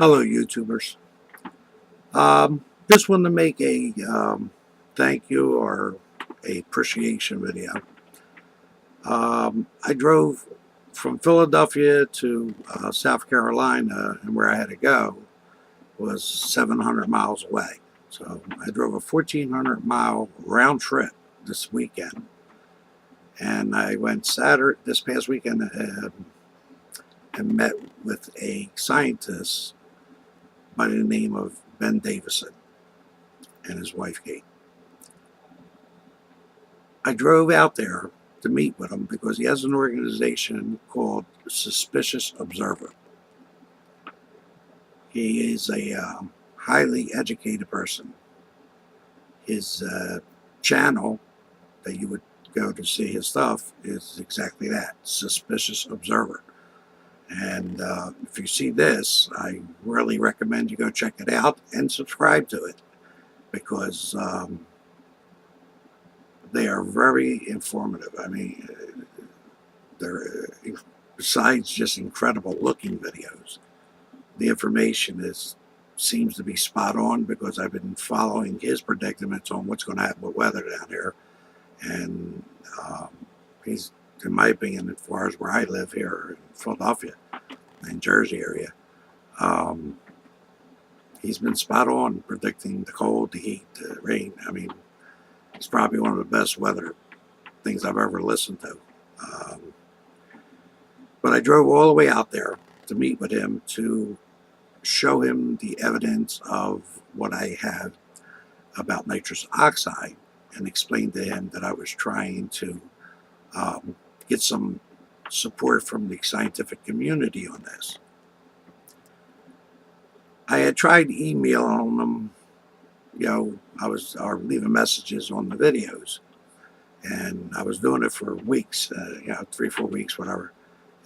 Hello, YouTubers. Just wanted to make a thank you or a appreciation video. I drove from Philadelphia to South Carolina, and where I had to go was 700 miles away. So I drove a 1,400-mile round trip this weekend, and I went this past weekend, and met with a scientist by the name of Ben Davison and his wife Kate. I drove out there to meet with him because he has an organization called Suspicious Observer. He is a highly educated person. His channel that you would go to see his stuff is exactly that, Suspicious Observer. And if you see this, I really recommend you go check it out and subscribe to it, because they are very informative. I mean, they're, besides just incredible looking videos, the information seems to be spot on, because I've been following his predicaments on what's going to happen with weather down here. And he's, in my opinion, as far as where I live here in Philadelphia and Jersey area, he's been spot on predicting the cold, the heat, the rain. I mean, he's probably one of the best weather things I've ever listened to. But I drove all the way out there to meet with him, to show him the evidence of what I have about nitrous oxide, and explain to him that I was trying to get some support from the scientific community on this. I had tried emailing them, or leaving messages on the videos, and I was doing it for weeks, 3-4 weeks, whatever,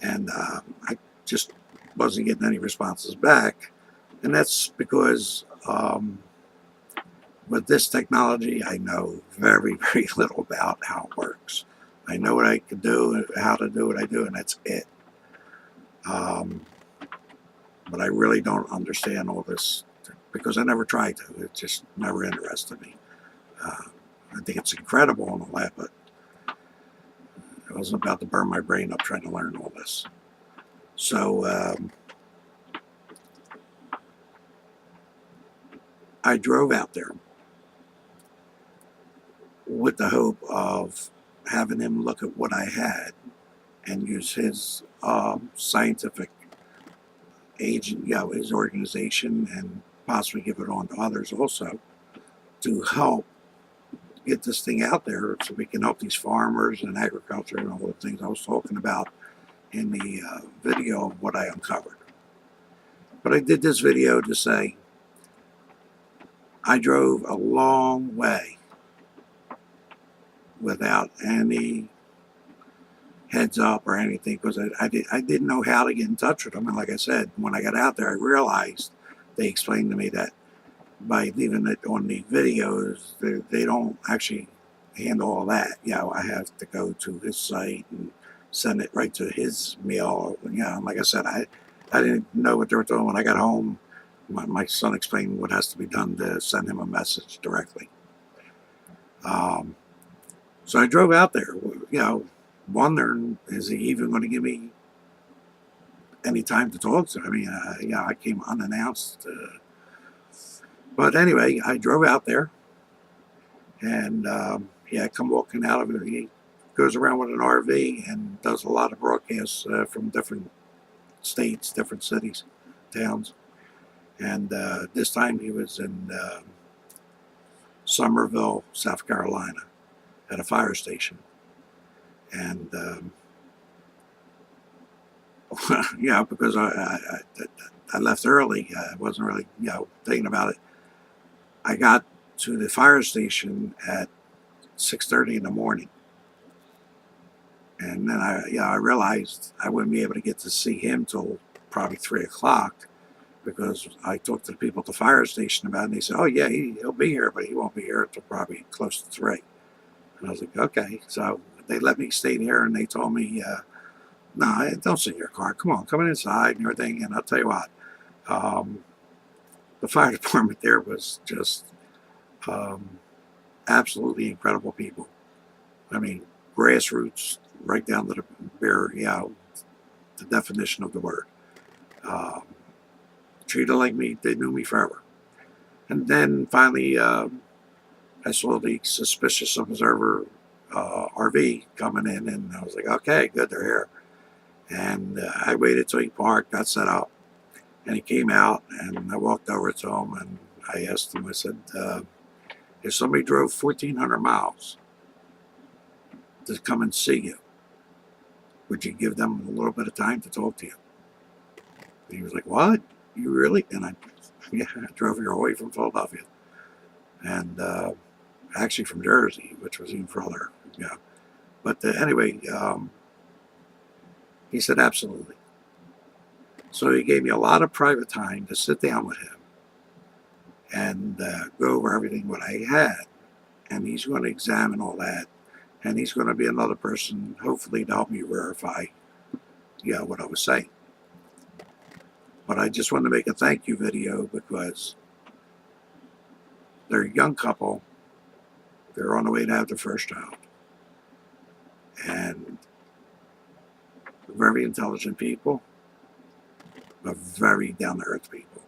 and I just wasn't getting any responses back. And that's because with this technology, I know very, very little about how it works. I know what I can do, how to do what I do, and that's it. But I really don't understand all this, because I never tried to. It just never interested me. I think it's incredible and all that, but I wasn't about to burn my brain up trying to learn all this. So I drove out there with the hope of having him look at what I had and use his scientific agent, his organization, and possibly give it on to others also, to help get this thing out there so we can help these farmers and agriculture and all the things I was talking about in the video of what I uncovered. But I did this video to say I drove a long way without any heads up or anything, because I didn't know how to get in touch with them. And like I said, when I got out there, I realized they explained to me that by leaving it on the videos, they don't actually handle all that. I have to go to his site and send it right to his mail. Like I said, I didn't know what they were doing. When I got home, my son explained what has to be done to send him a message directly. So I drove out there, wondering, is he even going to give me any time to talk to him? I mean, I came unannounced. But anyway, I drove out there, and I come walking out of it. He goes around with an RV and does a lot of broadcasts from different states, different cities, towns. And this time he was in Somerville, South Carolina, at a fire station. And because I left early, I wasn't really thinking about it. I got to the fire station at 6:30 in the morning, and then I realized I wouldn't be able to get to see him till probably 3 o'clock, because I talked to the people at the fire station about it, and they said, oh yeah, he'll be here, but he won't be here until probably close to 3. And I was like, okay. So they let me stay there, and they told me, no, don't sit in your car. Come on, come inside and everything. And I'll tell you what, Um, the fire department there was just absolutely incredible people. I mean, grassroots, right down to the bare, the definition of the word. Um, Treated like me, they knew me forever. And then finally, I saw the suspicious observer RV coming in, and I was like, okay, good, they're here. And I waited till he parked, got set up, and he came out, and I walked over to him, and I asked him, I said, if somebody drove 1,400 miles to come and see you, would you give them a little bit of time to talk to you? And he was like, what? You really? And I drove here away from Philadelphia. And actually from Jersey, which was even further. Yeah. But anyway, he said, absolutely. So he gave me a lot of private time to sit down with him and go over everything what I had. And he's going to examine all that. And he's going to be another person, hopefully, to help me verify, what I was saying. But I just wanted to make a thank you video because they're a young couple. They're on the way to have their first child. And very intelligent people, but very down-to-earth people.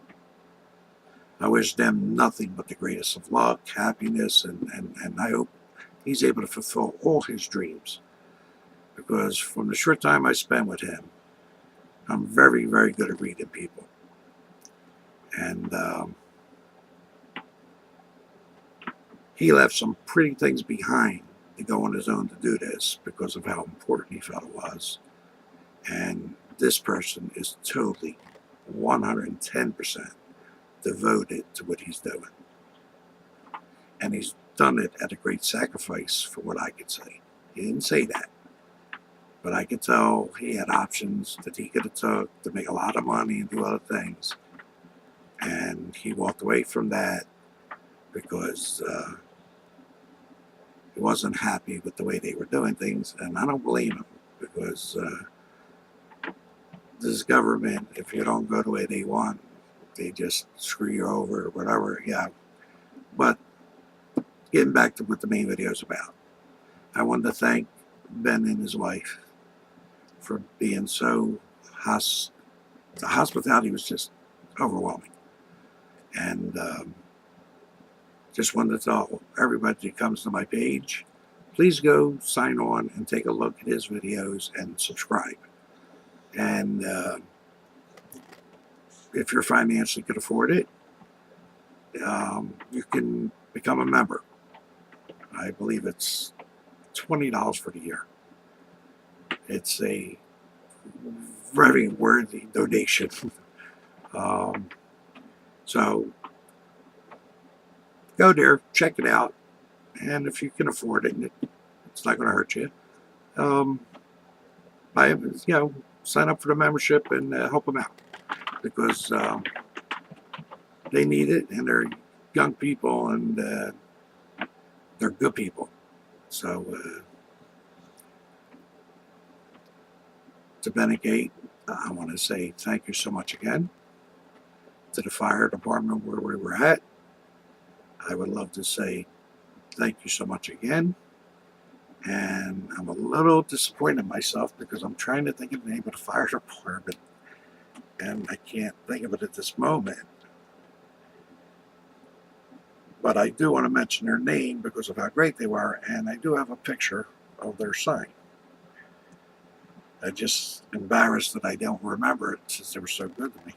I wish them nothing but the greatest of luck, happiness, and I hope he's able to fulfill all his dreams. Because from the short time I spent with him, I'm very, very good at reading people. And he left some pretty things behind to go on his own to do this because of how important he felt it was. And this person is totally 110% devoted to what he's doing. And he's done it at a great sacrifice for what I could say. He didn't say that. But I could tell he had options that he could have took to make a lot of money and do other things. And he walked away from that because he wasn't happy with the way they were doing things. And I don't blame him because this government, if you don't go the way they want, they just screw you over or whatever. Yeah. But getting back to what the main video is about, I wanted to thank Ben and his wife for being so the hospitality was just overwhelming. And just wanted to tell everybody that comes to my page, please go sign on and take a look at his videos and subscribe. And if you're financially could afford it, you can become a member. I believe it's $20 for the year. It's a very worthy donation. So go there, check it out, and if you can afford it, it's not going to hurt you. Sign up for the membership and help them out because they need it, and they're young people and they're good people. So to Benegate, I want to say thank you so much again. To the fire department where we were at, I would love to say thank you so much again. And I'm a little disappointed in myself because I'm trying to think of the name of the fire department and I can't think of it at this moment. But I do want to mention their name because of how great they were, and I do have a picture of their sign. I'm just embarrassed that I don't remember it since they were so good to me.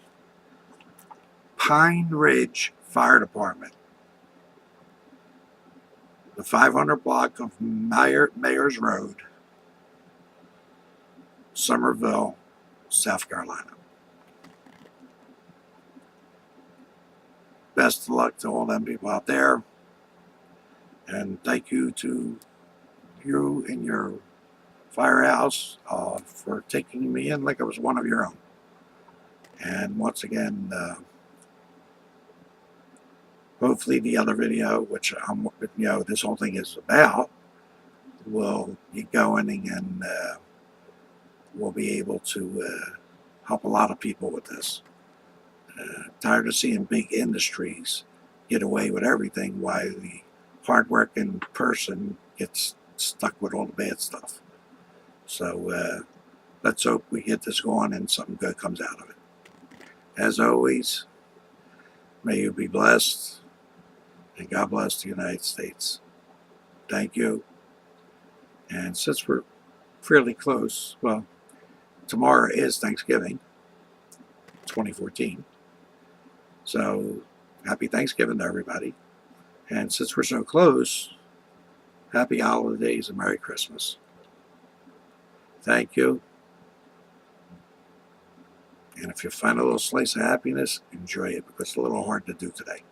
Pine Ridge Fire Department. The 500 block of Mayors Road, Somerville, South Carolina. Best of luck to all them people out there. And thank you to you and your firehouse for taking me in like I was one of your own. And once again, hopefully the other video, which this whole thing is about, will get going and we'll be able to help a lot of people with this. Tired of seeing big industries get away with everything while the hardworking person gets stuck with all the bad stuff. So let's hope we get this going and something good comes out of it. As always, may you be blessed, and God bless the United States. Thank you. And since we're fairly close, well, tomorrow is Thanksgiving, 2014. So happy Thanksgiving to everybody. And since we're so close, happy holidays and Merry Christmas. Thank you. And if you find a little slice of happiness, enjoy it, because it's a little hard to do today.